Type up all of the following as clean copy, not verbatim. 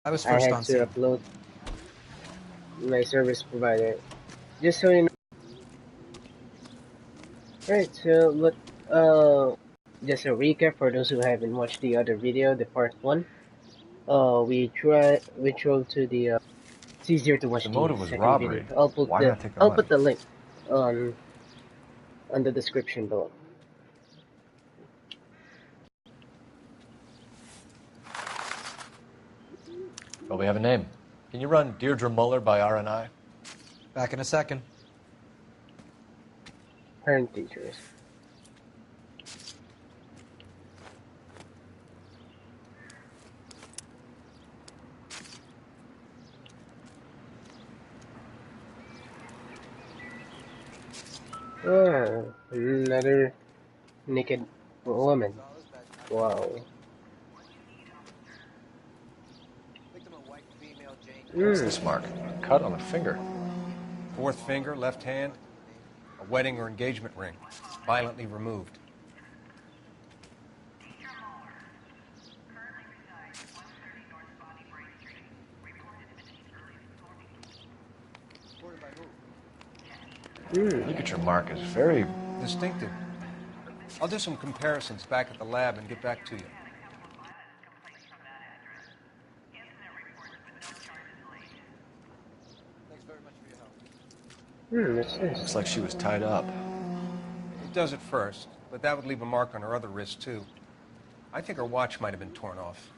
I was I first had on to scene. upload my service provider. Just so you know. Right, so just a recap for those who haven't watched the other video, the part one. We drove to the. It's easier to watch The the motive was second video. robbery. Why not take the I'll money? put the link on the description below. Well, we have a name. Can you run Deirdre Muller by RNI? Back in a second. Parent teachers. Another naked woman. Wow. What's this mark? Cut on the finger. Fourth finger, left hand. A wedding or engagement ring. Violently removed. Ligature mark is very Distinctive. I'll do some comparisons back at the lab and get back to you. What's this? Looks like she was tied up. It does at first, but that would leave a mark on her other wrist, too. I think her watch might have been torn off.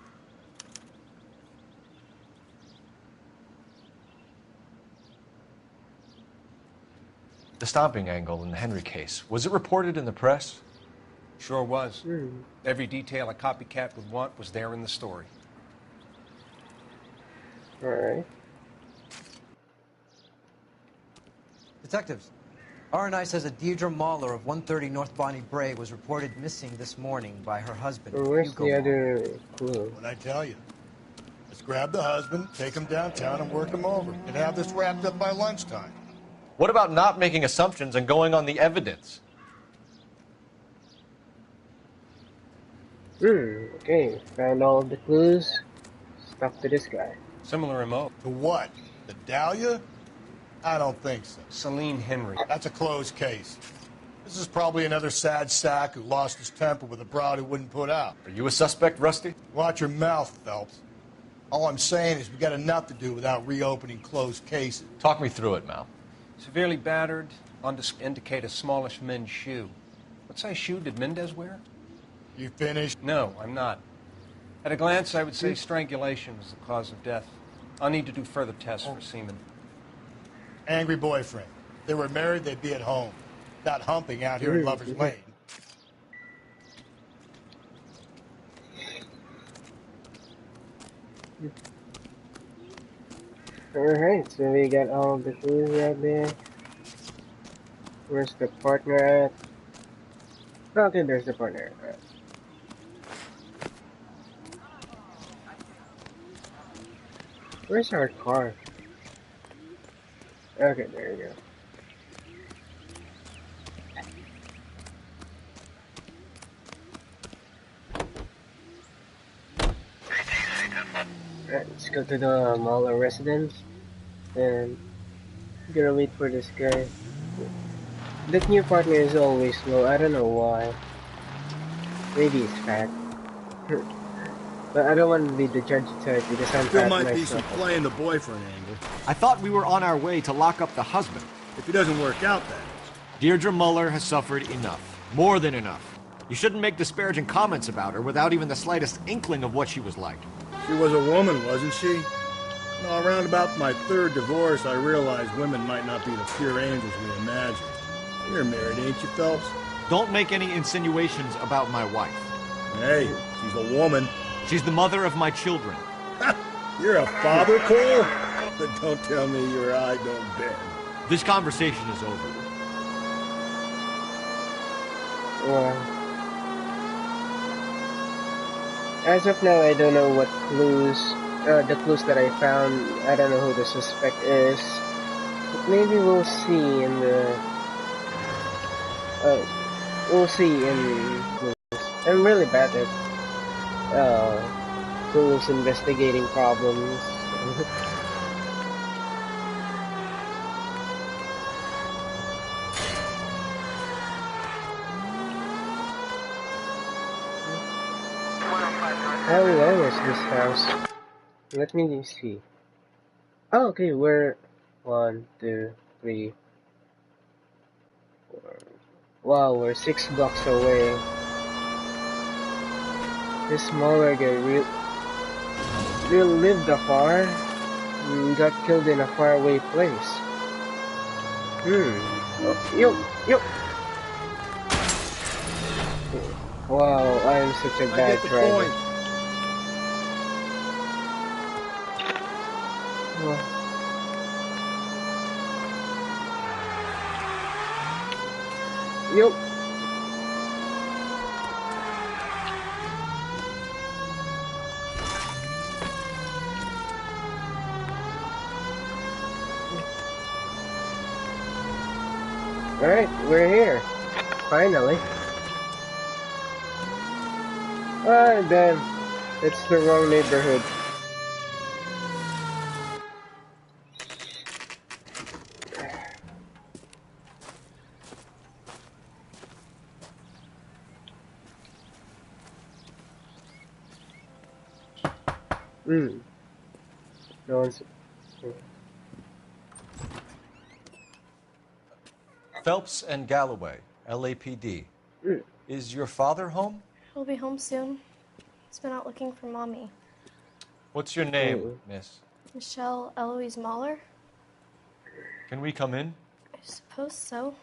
The stomping angle in the Henry case. Was it reported in the press? Sure was. Every detail a copycat would want was there in the story. Alright. Detectives, RNI says that Deirdre Mahler of 130 North Bonnie Bray was reported missing this morning by her husband, Where's Hugo the Mahler. other clue? What'd I tell you? Let's grab the husband, take him downtown, and work him over. And have this wrapped up by lunchtime. What about not making assumptions and going on the evidence? Okay. Found all of the clues. Stuck to this guy. Similar MO. To what? The Dahlia? I don't think so. Celine Henry. That's a closed case. This is probably another sad sack who lost his temper with a broad who wouldn't put out. Are you a suspect, Rusty? Watch your mouth, Phelps. All I'm saying is we got enough to do without reopening closed cases. Talk me through it, Mal. Severely battered. Indicate a smallish men's shoe. What size shoe did Mendez wear? You finished? No, I'm not. At a glance, I would say strangulation was the cause of death. I'll need to do further tests for semen. Angry boyfriend. If they were married, they'd be at home. Not humping out here in Lover's Lane. Alright, so we got all of the clues right there. Where's the partner at? Okay, there's the partner. Right. Where's our car? Okay, there you go. Alright, let's go to the Mahler residence and gonna wait for this guy. That new partner is always slow, I don't know why. Maybe he's fat. But I don't want to be the judge type because I'm Still fat might be myself. some playing the boyfriend angle. I thought we were on our way to lock up the husband. If he doesn't work out, that is. Deirdre Muller has suffered enough. More than enough. You shouldn't make disparaging comments about her without even the slightest inkling of what she was like. She was a woman, wasn't she? Well, around about my third divorce, I realized women might not be the pure angels we imagine. You're married, ain't you, Phelps? Don't make any insinuations about my wife. Hey, she's a woman. She's the mother of my children. You're a father, Cole? But don't tell me your eye don't bend. This conversation is over. Well, as of now, I don't know what clues, the clues that I found, I don't know who the suspect is. But maybe we'll see in the, we'll see in clues. I'm really bad at, Cool's investigating problems. How long is this house? Let me see. Oh, okay, we're 1, 2, 3, 4. Wow, we're 6 blocks away. This smaller guy really lived afar and got killed in a faraway place. Oh, yo! Wow, I am such a I bad get the driver. point. Yo! Alright, we're here. Finally. Ah, damn. It's the wrong neighborhood. No one's... Phelps and Galloway, LAPD. Is your father home? He'll be home soon. He's been out looking for Mommy. What's your name, miss? Michelle Eloise Mahler? Can we come in? I suppose so.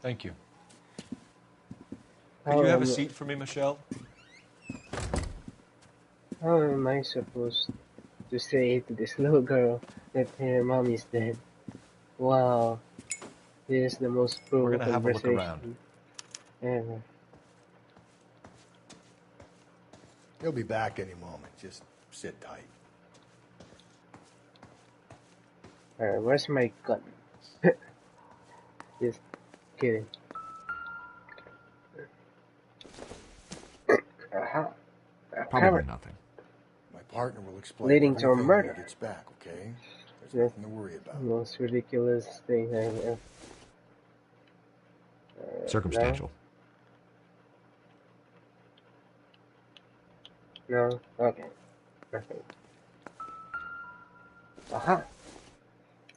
Thank you. Could you have a seat for me, Michelle? How am I supposed to say to this little girl that her mom is dead? Wow. This is the most We're brutal gonna have a look around. conversation ever. He'll be back any moment. Just sit tight. Alright, where's my gun? Just kidding. Aha. Probably nothing. My partner will explain Leading to a everything murder. when he gets back, okay? There's Yeah. nothing to worry about. Most ridiculous thing ever. Circumstantial. No? Okay. Nothing. Aha.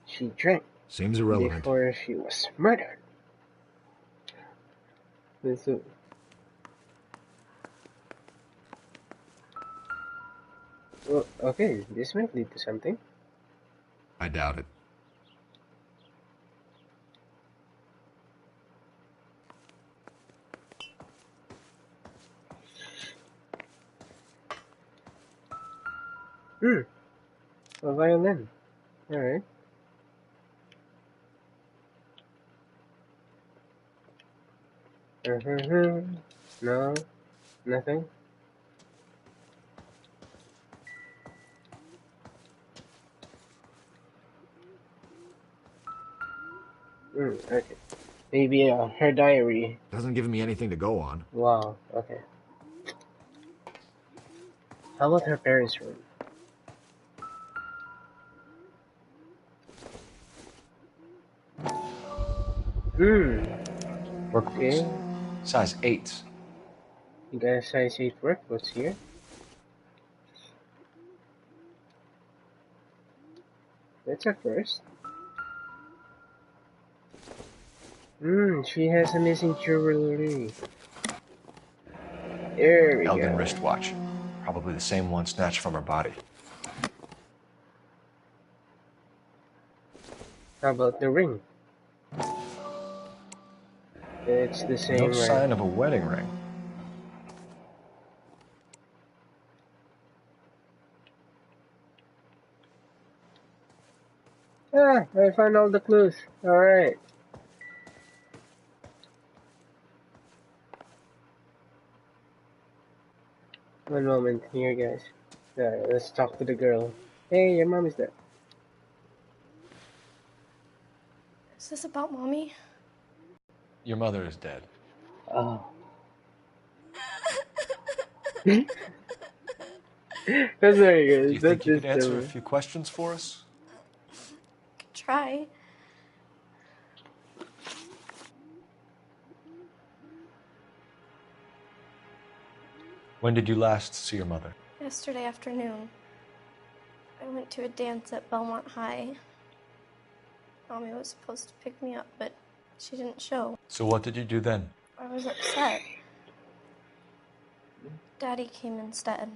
She drank Seems irrelevant. before she was murdered. So, well, okay, this might lead to something. I doubt it. A violin. Alright. No, nothing. Okay. Maybe her diary. Doesn't give me anything to go on. Wow, okay. How about her parents' room? Okay. Size 8. You got a size 8 work. What's here? That's a first. She has a missing jewelry. There we Elgin go. wristwatch. Probably the same one snatched from her body. How about the ring? It's the same, No right? sign of a wedding ring. Ah, I found all the clues. Alright. One moment here, guys. Alright, let's talk to the girl. Hey, your mom is there. Is this about Mommy? Your mother is dead. Oh. That's very Do good. you think That you is could answer a silly. few questions for us? Try. When did you last see your mother? Yesterday afternoon, I went to a dance at Belmont High. Mommy was supposed to pick me up, but she didn't show. So what did you do then? I was upset. Daddy came instead.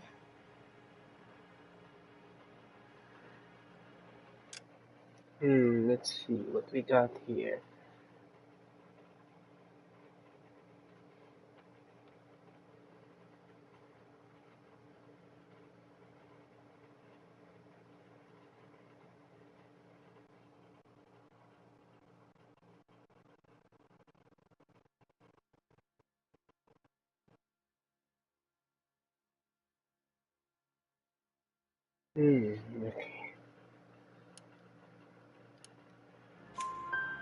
Let's see what we got here. Okay.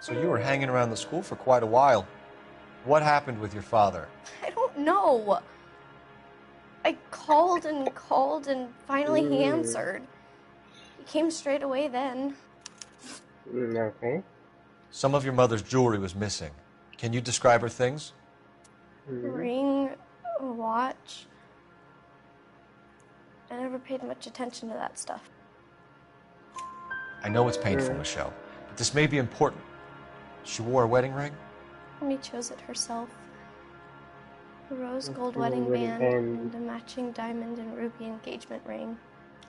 So you were hanging around the school for quite a while. What happened with your father? I don't know. I called and finally he answered. He came straight away then. Okay. Some of your mother's jewelry was missing. Can you describe her things? A ring, a watch. I never paid much attention to that stuff. I know it's painful, Michelle, but this may be important. She wore a wedding ring? Mommy chose it herself. A rose gold Okay, wedding wedding band band. and a matching diamond and ruby engagement ring.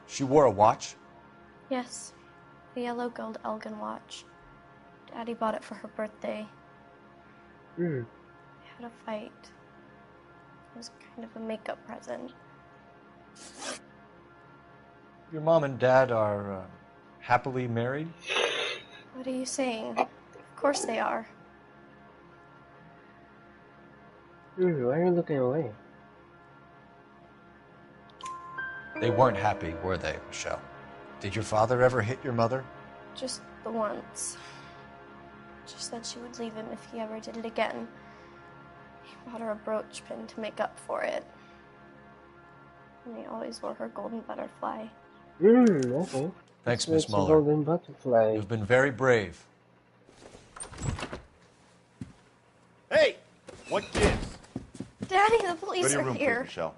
She wore a watch? Yes, a yellow gold Elgin watch. Daddy bought it for her birthday. Hmm. We had a fight. It was kind of a makeup present. Your mom and dad are happily married? What are you saying? Of course they are. Why are you looking away? They weren't happy, were they, Michelle? Did your father ever hit your mother? Just the once. She said she would leave him if he ever did it again. He bought her a brooch pin to make up for it. And he always wore her golden butterfly. Okay. Thanks, So Miss it's a Muller. golden butterfly. You've been very brave. Hey! What gives? Daddy, the Go police to your are room, here. please, Michelle.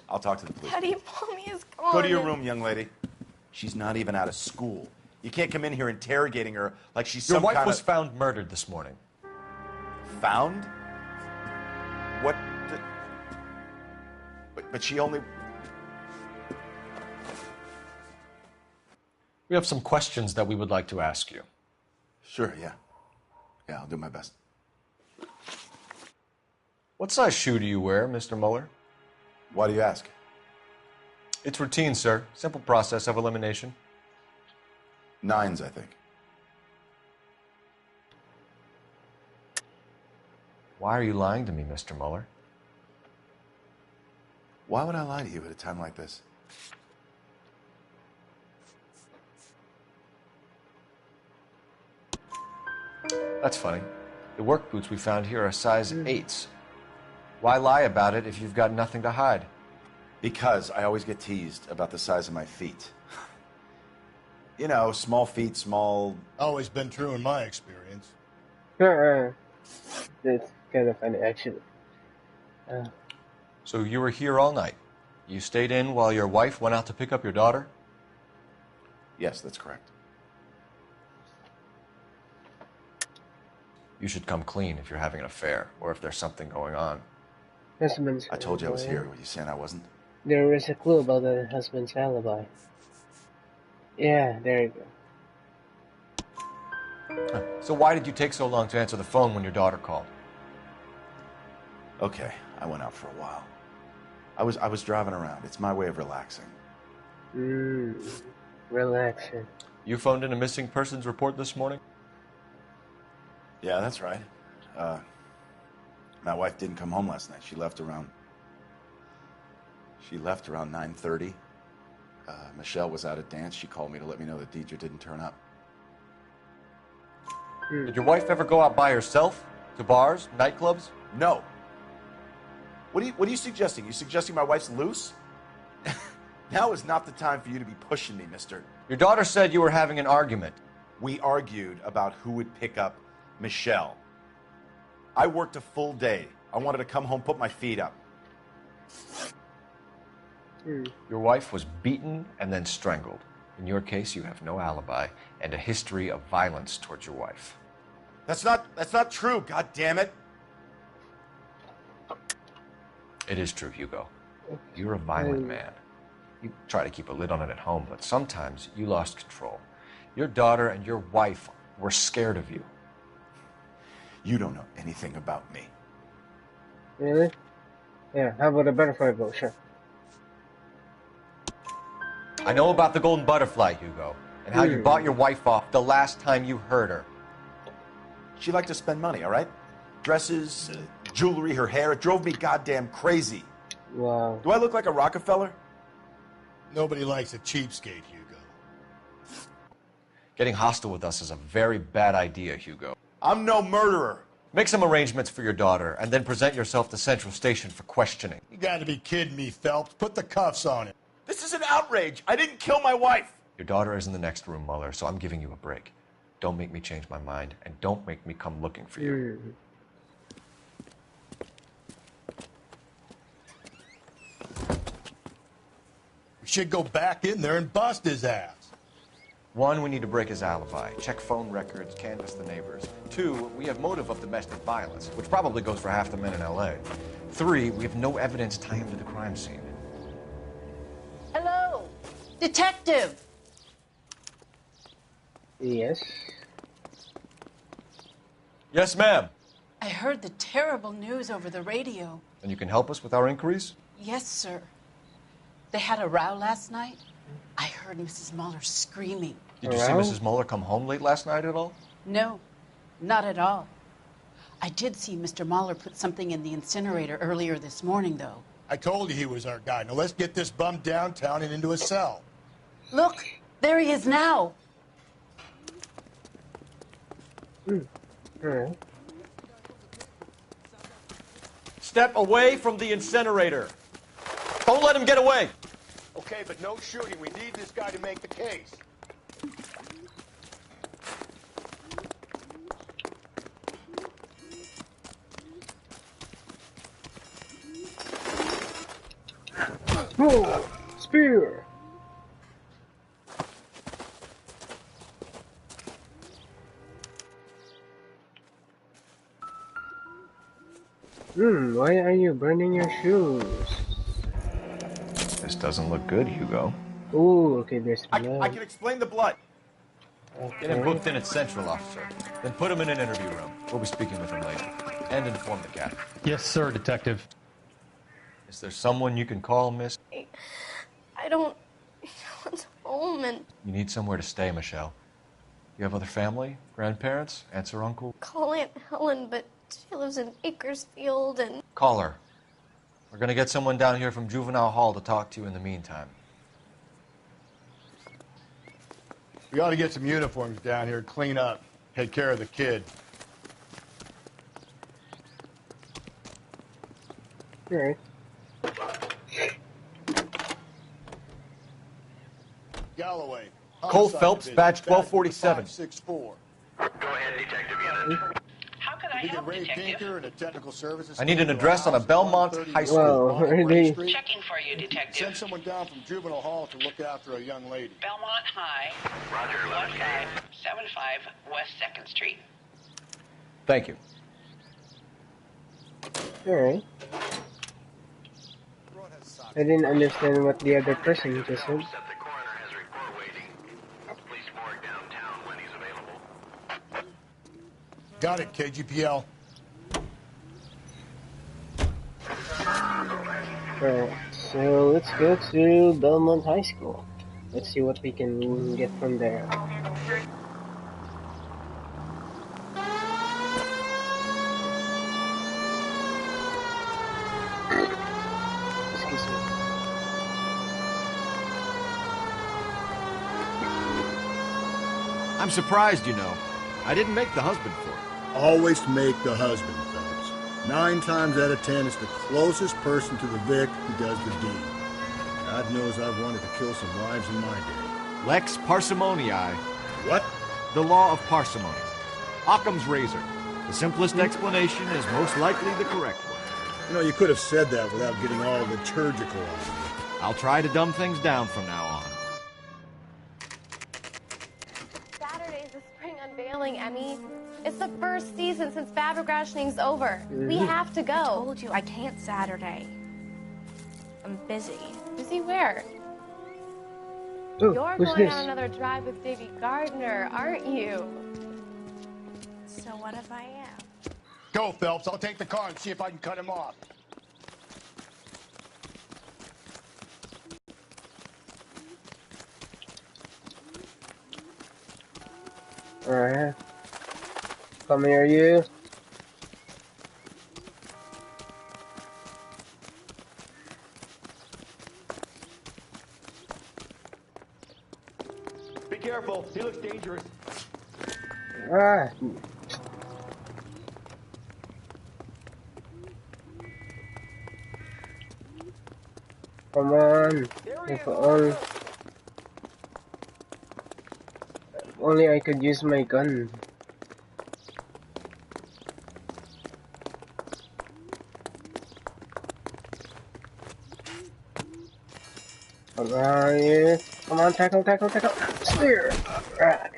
I'll talk to the police. Daddy, Mommy is gone. Go to your room, young lady. She's not even out of school. You can't come in here interrogating her like she's Your some wife kind was of... found murdered this morning. Found? What? But she only... We have some questions that we would like to ask you. Sure, yeah. Yeah, I'll do my best. What size shoe do you wear, Mr. Muller? Why do you ask? It's routine, sir. Simple process of elimination. 9s, I think. Why are you lying to me, Mr. Muller? Why would I lie to you at a time like this? That's funny. The work boots we found here are size 8s. Why lie about it if you've got nothing to hide? Because I always get teased about the size of my feet. You know, small feet, small... Always been true in my experience. That's kind of funny, actually. So you were here all night. You stayed in while your wife went out to pick up your daughter? Yes, that's correct. You should come clean if you're having an affair or if there's something going on. Husband's I told you I was alibi. here. Were you saying I wasn't? There is a clue about the husband's alibi. Yeah, there you go. So why did you take so long to answer the phone when your daughter called? Okay, I went out for a while. I was driving around. It's my way of relaxing. Relaxing. You phoned in a missing persons report this morning? Yeah, that's right. My wife didn't come home last night. She left around 9:30. Michelle was out at dance. She called me to let me know that Deidre didn't turn up. Did your wife ever go out by herself? To bars, nightclubs? No. What are you suggesting? You suggesting my wife's loose? Now is not the time for you to be pushing me, mister. Your daughter said you were having an argument. We argued about who would pick up Michelle. I worked a full day. I wanted to come home, put my feet up. Your wife was beaten and then strangled. In your case, you have no alibi and a history of violence towards your wife. That's not true, god damn it. It is true, Hugo. You're a violent man. You try to keep a lid on it at home, but sometimes you lost control. Your daughter and your wife were scared of you. You don't know anything about me. Really? Yeah, how about a butterfly bow? Sure. I know about the golden butterfly, Hugo, and how you bought your wife off the last time you heard her. She liked to spend money, all right? Dresses, jewelry, her hair. It drove me goddamn crazy. Wow. Do I look like a Rockefeller? Nobody likes a cheapskate, Hugo. Getting hostile with us is a very bad idea, Hugo. I'm no murderer. Make some arrangements for your daughter, and then present yourself to Central Station for questioning. You gotta be kidding me, Phelps. Put the cuffs on him. This is an outrage. I didn't kill my wife. Your daughter is in the next room, Mueller, so I'm giving you a break. Don't make me change my mind, and don't make me come looking for you. We should go back in there and bust his ass. 1, we need to break his alibi, check phone records, canvass the neighbors. 2, we have motive of domestic violence, which probably goes for half the men in L.A. 3, we have no evidence tying him to the crime scene. Hello, detective. Yes. Yes, ma'am. I heard the terrible news over the radio. And you can help us with our inquiries? Yes, sir. They had a row last night. I heard Mrs. Mueller screaming. Did you see Mrs. Mueller come home late last night at all? No, not at all. I did see Mr. Mueller put something in the incinerator earlier this morning, though. I told you he was our guy. Now let's get this bum downtown and into a cell. Look, there he is now. Step away from the incinerator. Don't let him get away. Okay, but no shooting. We need this guy to make the case. Oh, spear. Why are you burning your shoes? This doesn't look good, Hugo. Ooh, okay, there's blood. I can explain the blood. Get him booked in at Central, officer. Then put him in an interview room. We'll be speaking with him later. And inform the captain. Yes, sir, detective. Is there someone you can call, miss? I don't... No one's home and... You need somewhere to stay, Michelle. You have other family? Grandparents? Aunts or uncle? Call Aunt Helen, but she lives in Bakersfield and... Call her. We're gonna get someone down here from Juvenile Hall to talk to you in the meantime. We ought to get some uniforms down here, clean up, take care of the kid. All right. Galloway. Cole Phelps, badge 1247. 564. Go ahead, Detective Unit. How can I We get help, Ray detective? Tinker and a technical services. I need an team to address on a house at Belmont 130 High School. Wow, really? Street. Checking for you, detective. Send someone down from Juvenile Hall to look after a young lady. Belmont High, Roger, 1575 West 2nd Street. Thank you. All right. I didn't understand what the other person just said. The coroner has report waiting. Police morgue downtown when he's available. Got it, KGPL. Alright, so let's go to Belmont High School. Let's see what we can get from there. Excuse me. I'm surprised, you know. I didn't make the husband for it. Always make the husband, Phelps. 9 times out of 10, it's the closest person to the Vic who does the deed. God knows I've wanted to kill some wives in my day. Lex parsimoniae. What? The law of parsimony. Occam's razor. The simplest explanation is most likely the correct one. You know, you could have said that without getting all liturgical on me. I'll try to dumb things down from now on. Saturday's the spring unveiling, Emmy. It's the first season since Fabergrashing's over. We have to go. I told you I can't Saturday. I'm busy. Busy where? Ooh, You're who's going this? on another drive with Davy Gardner, aren't you? So what if I am? Go, Phelps. I'll take the car and see if I can cut him off. Alright. Come here, you. Be careful. He looks dangerous. Ah. Come on. If only I could use my gun. Come on, you. Come on, tackle. Clear. Right.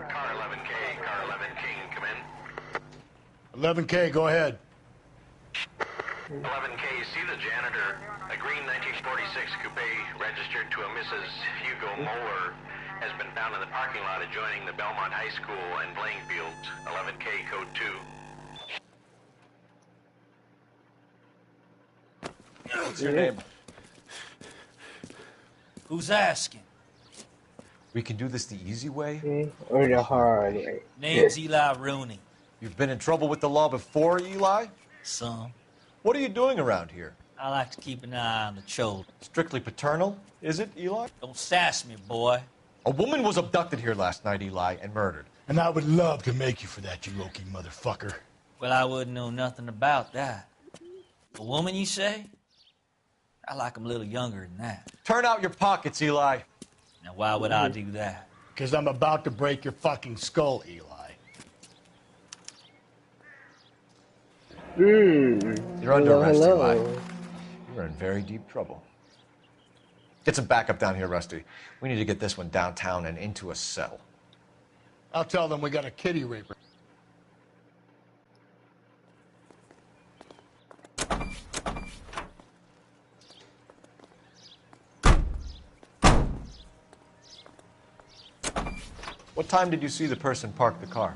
Car 11K, Car 11 King, come in. 11K, go ahead. 11K, see the janitor. A green 1946 coupe registered to a Mrs. Hugo Moeller has been found in the parking lot adjoining the Belmont High School and playing fields. 11K, code 2. What's your name? Who's asking? We can do this the easy way. Or the hard way. Name's Eli Rooney. You've been in trouble with the law before, Eli? Some. What are you doing around here? I like to keep an eye on the children. Strictly paternal, is it, Eli? Don't sass me, boy. A woman was abducted here last night, Eli, and murdered. And I would love to make you for that, you low-key motherfucker. Well, I wouldn't know nothing about that. A woman, you say? I like 'em a little younger than that. Turn out your pockets, Eli. Now, why would I do that? Because I'm about to break your fucking skull, Eli. You're under arrest, hello. Eli. You're in very deep trouble. Get some backup down here, Rusty. We need to get this one downtown and into a cell. I'll tell them we got a kitty raper. What time did you see the person park the car?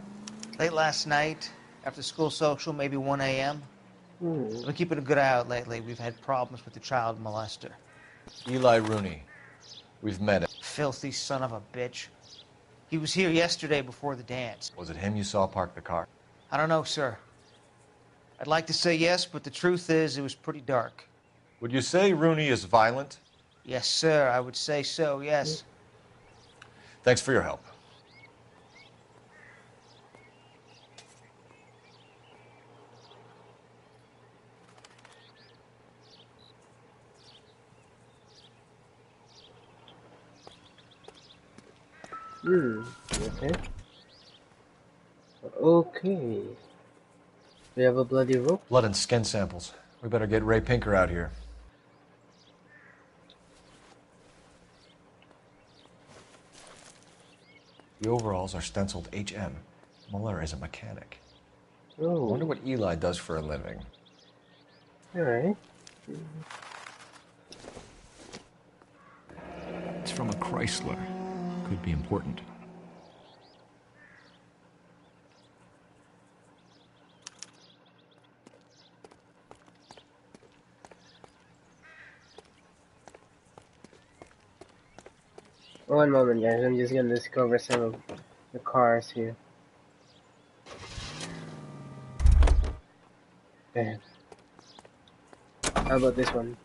Late last night, after school social, maybe 1 a.m. I've been keeping a good eye out lately. We've had problems with the child molester. Eli Rooney. We've met him. Filthy son of a bitch. He was here yesterday before the dance. Was it him you saw park the car? I don't know, sir. I'd like to say yes, but the truth is it was pretty dark. Would you say Rooney is violent? Yes, sir. I would say so, yes. Thanks for your help. Okay. Okay. We have a bloody rope. Blood and skin samples. We better get Ray Pinker out here. The overalls are stenciled HM. Muller is a mechanic. Oh. I wonder what Eli does for a living. Alright. It's from a Chrysler. Could be important. One moment, guys. I'm just gonna discover some of the cars here. Okay. How about this one?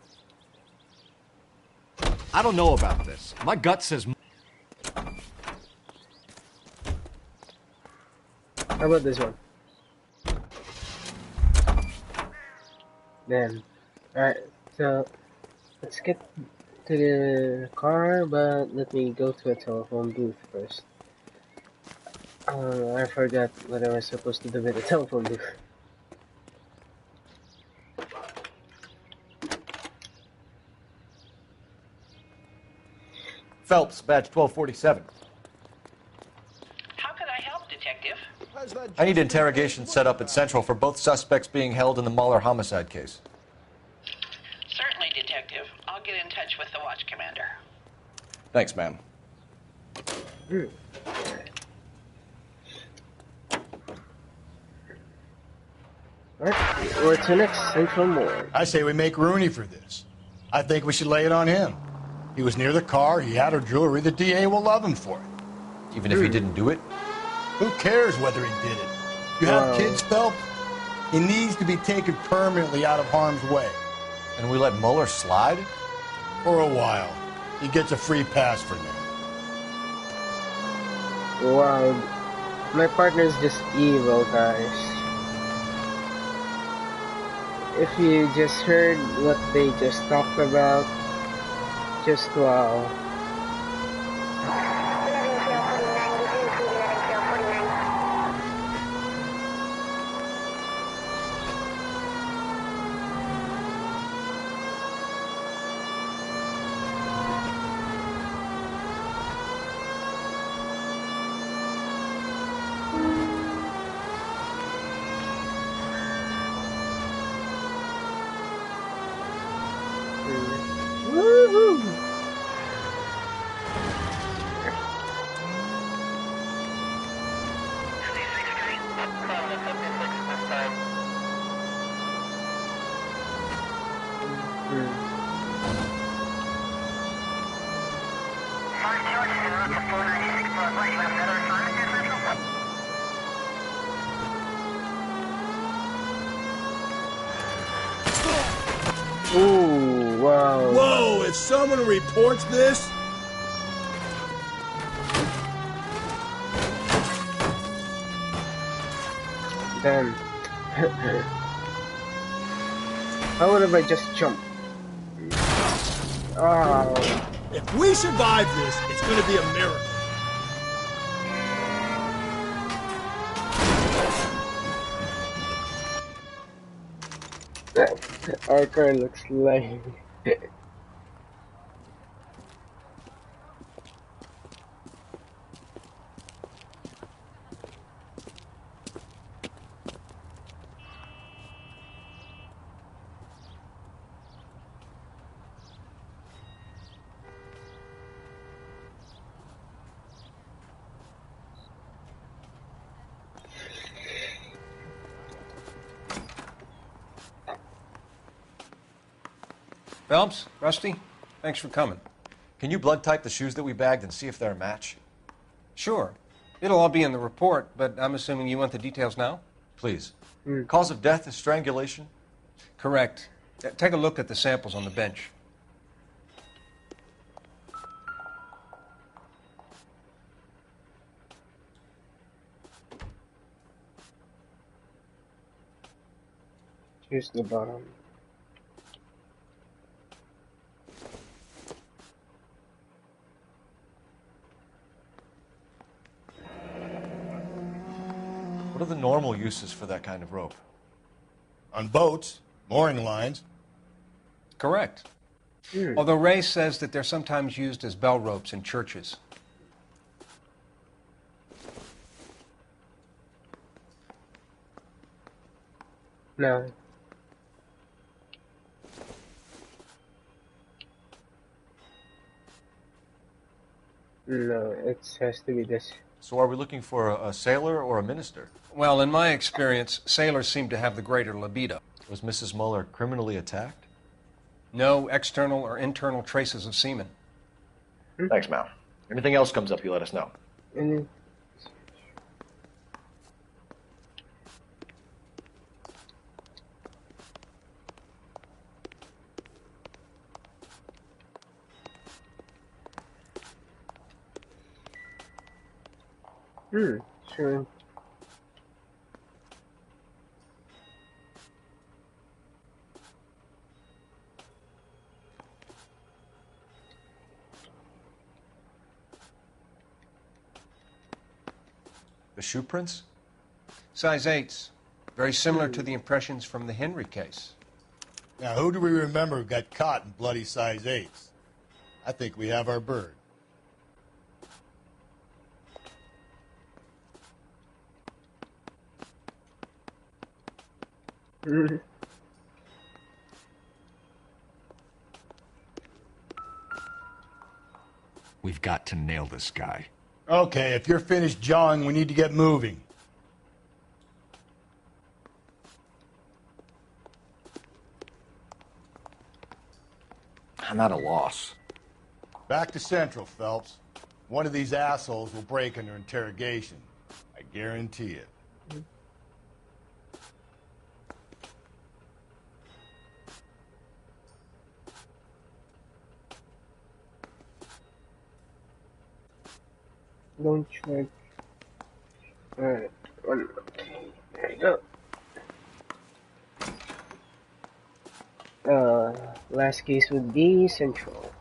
I don't know about this. My gut says... How about this one? Then, alright, so let's get to the car, but let me go to a telephone booth first. I forgot what I was supposed to do with the telephone booth. Phelps, badge 1247. How can I help, Detective? I need interrogation set up at Central for both suspects being held in the Mahler homicide case. Certainly, Detective. I'll get in touch with the watch commander. Thanks, ma'am. Alright, where to next? Central Morgue. I say we make Rooney for this. I think we should lay it on him. He was near the car, he had her jewelry, the DA will love him for it. Even if he didn't do it? Who cares whether he did it? You have kids, Phelps? He needs to be taken permanently out of harm's way. And we let Mueller slide? For a while. He gets a free pass for now. Wow, my partner's just evil, guys. If you just heard what they just talked about, just wow. Ooh, wow. Whoa, if someone reports this... Damn. How would I just jump? Oh. If we survive this, it's going to be a miracle. Our car looks lame. Phelps, Rusty, thanks for coming. Can you blood type the shoes that we bagged and see if they're a match? Sure. It'll all be in the report, but I'm assuming you want the details now? Please. Cause of death is strangulation? Correct. Take a look at the samples on the bench. Here's the bottom. What are the normal uses for that kind of rope? On boats, mooring lines. Correct. Although Ray says that they're sometimes used as bell ropes in churches. No. No, it has to be this. So are we looking for a sailor or a minister? Well, in my experience, sailors seem to have the greater libido. Was Mrs. Mueller criminally attacked? No external or internal traces of semen. Thanks, Mal. Anything else comes up, you let us know. Sure. The shoe prints? Size 8s. Very similar to the impressions from the Henry case. Now, who do we remember who got caught in bloody size 8s? I think we have our bird. We've got to nail this guy. Okay, if you're finished jawing, we need to get moving. I'm at a loss. Back to Central, Phelps. One of these assholes will break under interrogation. I guarantee it. Don't check. Alright, okay, there you go. Last case would be Central,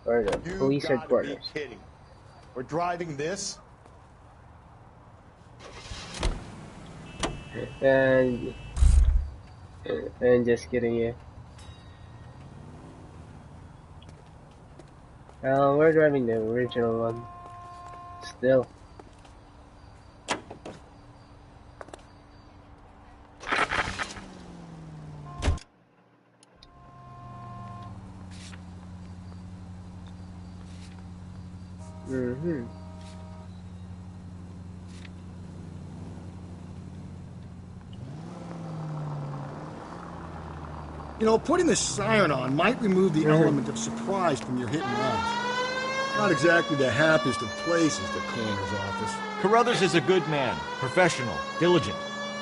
or the police headquarters. Be kidding. We're driving this? And just kidding, yeah. We're driving the original one. Still. You know, putting the siren on might remove the element of surprise from your hit and runs. Not exactly the happiest of places, the coroner's office. Carruthers is a good man, professional, diligent.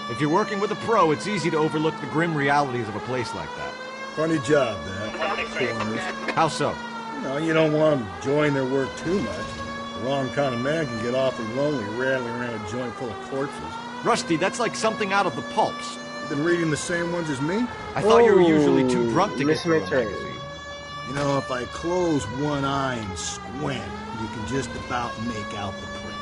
If you're working with a pro, it's easy to overlook the grim realities of a place like that. Funny job, that. Coroners. How so? You know, you don't want them enjoying their work too much. The wrong kind of man can get awfully lonely rattling around a joint full of corpses. Rusty, that's like something out of the pulps. Been reading the same ones as me? I thought you were usually too drunk to get through a magazine. You know, if I close one eye and squint, you can just about make out the print.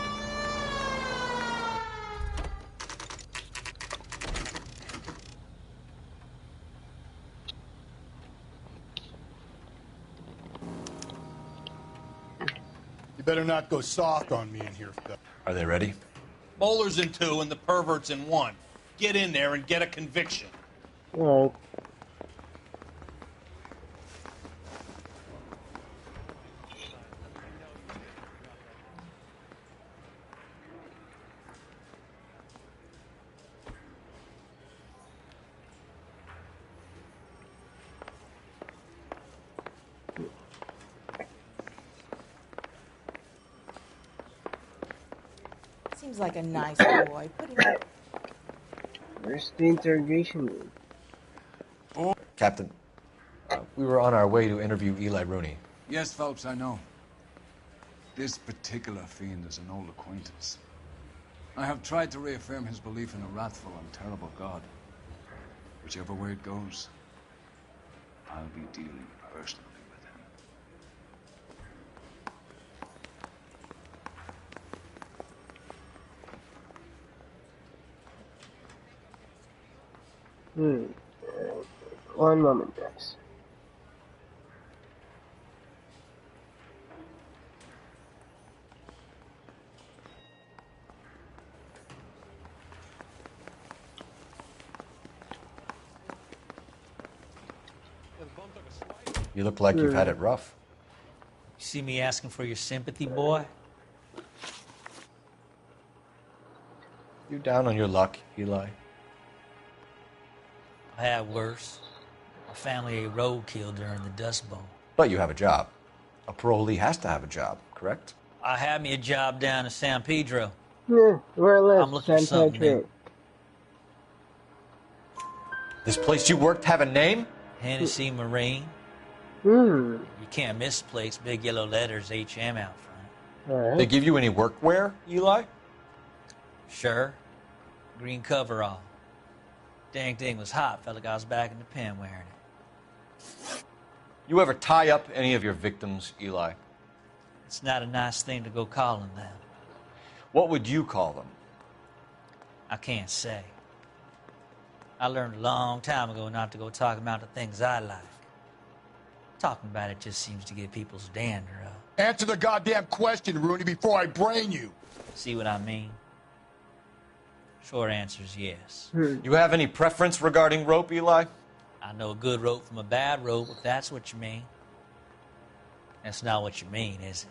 You better not go soft on me in here, Phil. Are they ready? Bowler's in 2 and the pervert's in 1. Get in there and get a conviction. Well. Seems like a nice boy. Put him. Where's the interrogation room? Captain, we were on our way to interview Eli Rooney. Yes, Phelps, I know. This particular fiend is an old acquaintance. I have tried to reaffirm his belief in a wrathful and terrible God. Whichever way it goes, I'll be dealing personally with him. One moment, guys. You look like you've had it rough. You see me asking for your sympathy, boy? You down on your luck, Eli? I had worse. My family ate roadkill during the Dust Bowl. But you have a job. A parolee has to have a job, correct? I had me a job down in San Pedro. Yeah, where I live. I'm looking for something new. This place you worked have a name? Hennessy Marine. You can't misplace big yellow letters HM out front. They give you any workwear, Eli? Sure. Green coverall. Dang thing was hot. Felt like I was back in the pen wearing it. You ever tie up any of your victims, Eli? It's not a nice thing to go calling them. What would you call them? I can't say. I learned a long time ago not to go talking about the things I like. Talking about it just seems to get people's dander up. Answer the goddamn question, Rooney, before I brain you. See what I mean? Short answer is yes. You have any preference regarding rope, Eli? I know a good rope from a bad rope, if that's what you mean. That's not what you mean, is it?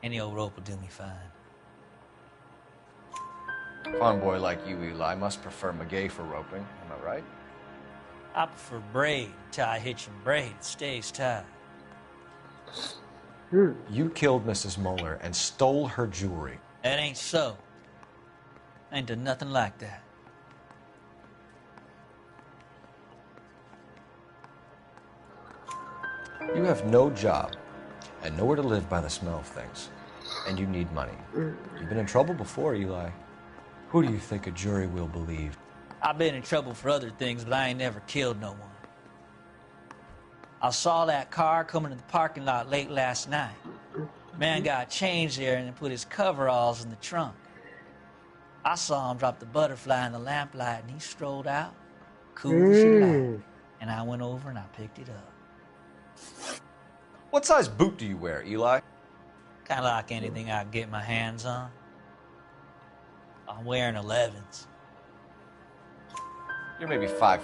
Any old rope will do me fine. Farm boy like you, Eli, must prefer Magay for roping. Am I right? I prefer braid. Tie, hitch, and braid. It stays tied. You killed Mrs. Moeller and stole her jewelry. That ain't so. I ain't done nothing like that. You have no job and nowhere to live by the smell of things. And you need money. You've been in trouble before, Eli. Who do you think a jury will believe? I've been in trouble for other things, but I ain't never killed no one. I saw that car coming to the parking lot late last night. Man got changed there and put his coveralls in the trunk. I saw him drop the butterfly in the lamplight, and he strolled out, cool as you like. And I went over and I picked it up. What size boot do you wear, Eli? Kind of like anything I can get my hands on. I'm wearing 11s. You're maybe 5'5",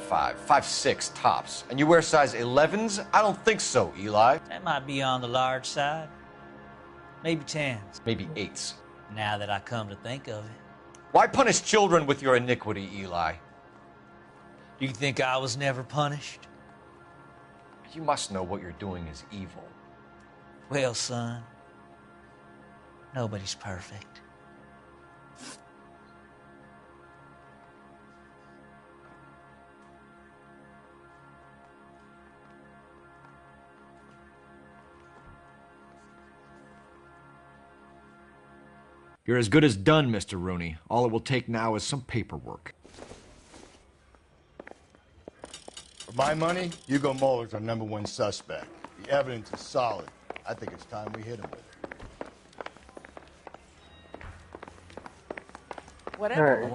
5'6" tops. And you wear size 11s? I don't think so, Eli. That might be on the large side. Maybe 10s. Maybe 8s. Now that I come to think of it. Why punish children with your iniquity, Eli? Do you think I was never punished? You must know what you're doing is evil. Well, son, nobody's perfect. You're as good as done, Mr. Rooney. All it will take now is some paperwork. For my money, Hugo Moeller's our #1 suspect. The evidence is solid. I think it's time we hit him with it. Whatever.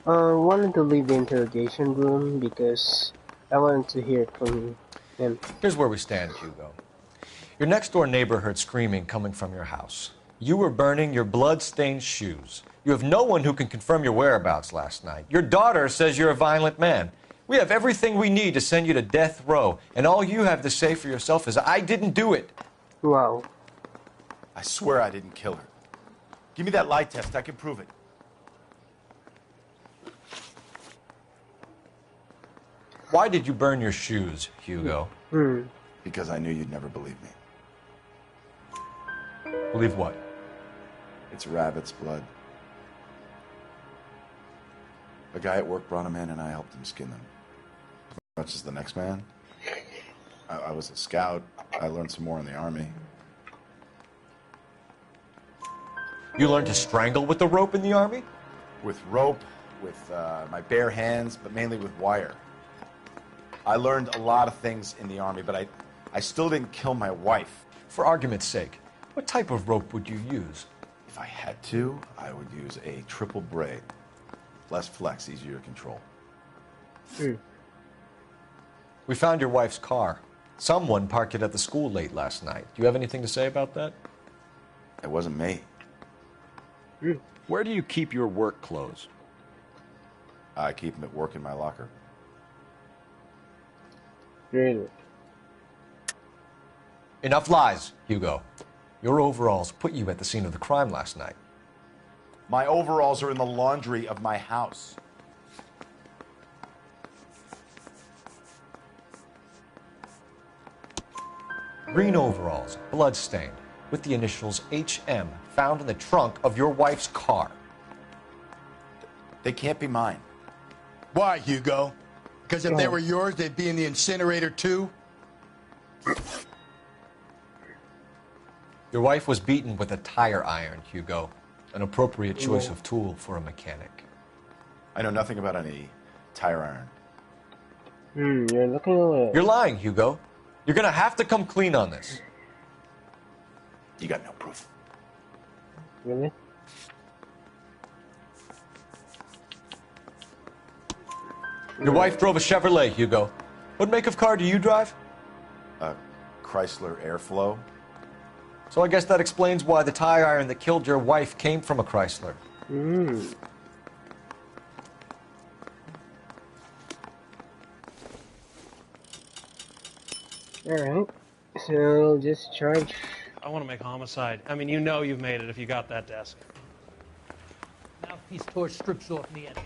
Wanted to leave the interrogation room because I wanted to hear from him. Here's where we stand, Hugo. Your next-door neighbor heard screaming coming from your house. You were burning your blood-stained shoes. You have no one who can confirm your whereabouts last night. Your daughter says you're a violent man. We have everything we need to send you to death row, and all you have to say for yourself is, I didn't do it. Wow. I swear I didn't kill her. Give me that lie test. I can prove it. Why did you burn your shoes, Hugo? Because I knew you'd never believe me. Believe what? It's rabbit's blood. A guy at work brought them in, and I helped him skin them. As much as the next man. I was a scout. I learned some more in the Army. You learned to strangle with the rope in the Army? With rope, with my bare hands, but mainly with wire. I learned a lot of things in the Army, but I still didn't kill my wife. For argument's sake, what type of rope would you use? If I had to, I would use a triple braid. Less flex, easier to control. We found your wife's car. Someone parked it at the school late last night. Do you have anything to say about that? It wasn't me. Where do you keep your work clothes? I keep them at work in my locker. Really? Enough lies, Hugo. Your overalls put you at the scene of the crime last night. My overalls are in the laundry of my house. Green overalls, blood-stained, with the initials HM found in the trunk of your wife's car. They can't be mine. Why, Hugo? Because if they were yours, they'd be in the incinerator too? Your wife was beaten with a tire iron, Hugo. An appropriate choice of tool for a mechanic. I know nothing about any tire iron. You're looking away. You're lying, Hugo. You're gonna have to come clean on this. You got no proof. Really? Your wife drove a Chevrolet, Hugo. What make of car do you drive? A Chrysler Airflow. So I guess that explains why the tire iron that killed your wife came from a Chrysler. Alright. So just charge. I want to make homicide. I mean, you know you've made it if you got that desk. Mouthpiece torch strips off the end.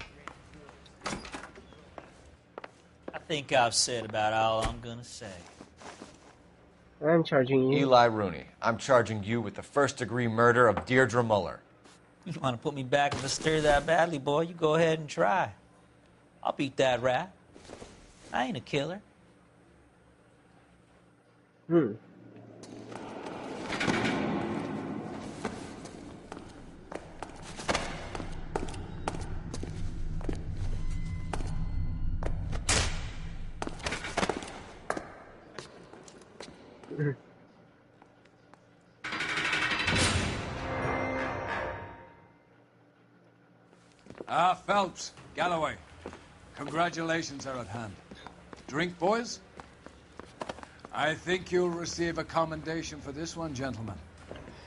I think I've said about all I'm gonna say. I'm charging you. Eli Rooney, I'm charging you with the first-degree murder of Deirdre Muller. You want to put me back in the stir that badly, boy? You go ahead and try. I'll beat that rap. I ain't a killer. Phelps, Galloway. Congratulations are at hand. Drink, boys? I think you'll receive a commendation for this one, gentlemen.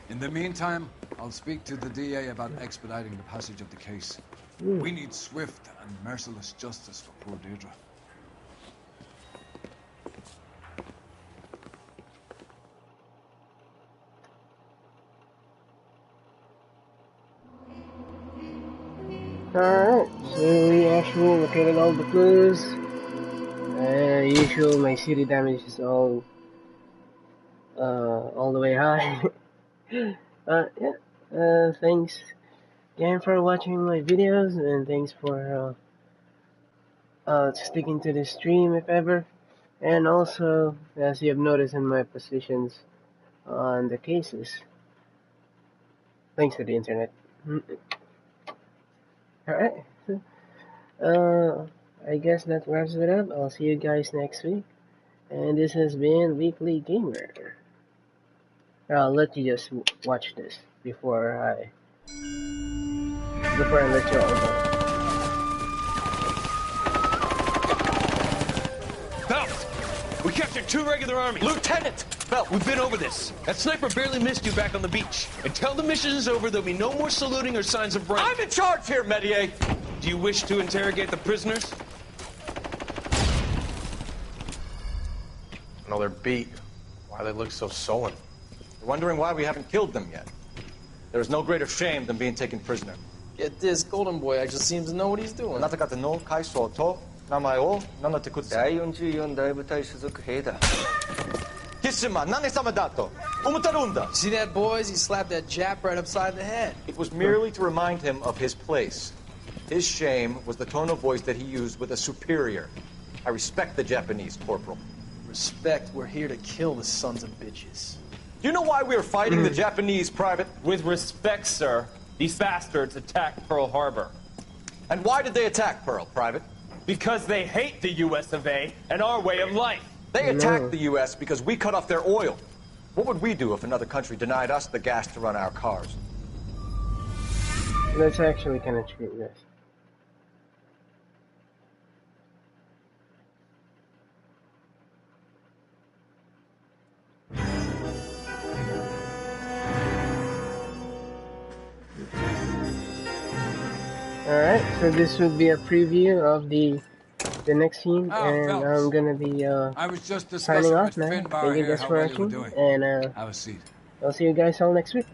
In the meantime, I'll speak to the DA about expediting the passage of the case. We need swift and merciless justice for poor Deirdre. Alright, so we actually located all the clues. Usual, my city damage is all the way high. Yeah, thanks again for watching my videos, and thanks for sticking to the stream if ever. And also, as you have noticed in my positions on the cases, thanks to the internet. Alright, I guess that wraps it up. I'll see you guys next week. And this has been Weekly Gamer. I'll let you just watch this before I let you all go. Phelps! We captured 2 regular army. Lieutenant! Phelps, we've been over this. That sniper barely missed you back on the beach. Until the mission is over, there'll be no more saluting or signs of rank. I'm in charge here, Metier! Do you wish to interrogate the prisoners? No, they're beat. Why they look so sullen? They're wondering why we haven't killed them yet. There is no greater shame than being taken prisoner. Get this, Golden Boy actually seems to know what he's doing. あなた方の階層と名前を名乗ってください。第44大部隊所属兵だ。キスマ、何様だと思ってるんだ。 See that, boys? He slapped that Jap right upside the head. It was merely to remind him of his place. His shame was the tone of voice that he used with a superior. I respect the Japanese, Corporal. Respect, we're here to kill the sons of bitches. Do you know why we are fighting the Japanese, Private? With respect, sir, these bastards attacked Pearl Harbor. And why did they attack Pearl, Private? Because they hate the US of A and our way of life. They attacked the US because we cut off their oil. What would we do if another country denied us the gas to run our cars? That's actually kind of true, yes. Alright, so this would be a preview of the next scene, and Phelps. I'm gonna be I was just signing discussing off with now. Finbar Thank you here guys how for well you were watching, doing. and Have a seat. I'll see you guys all next week.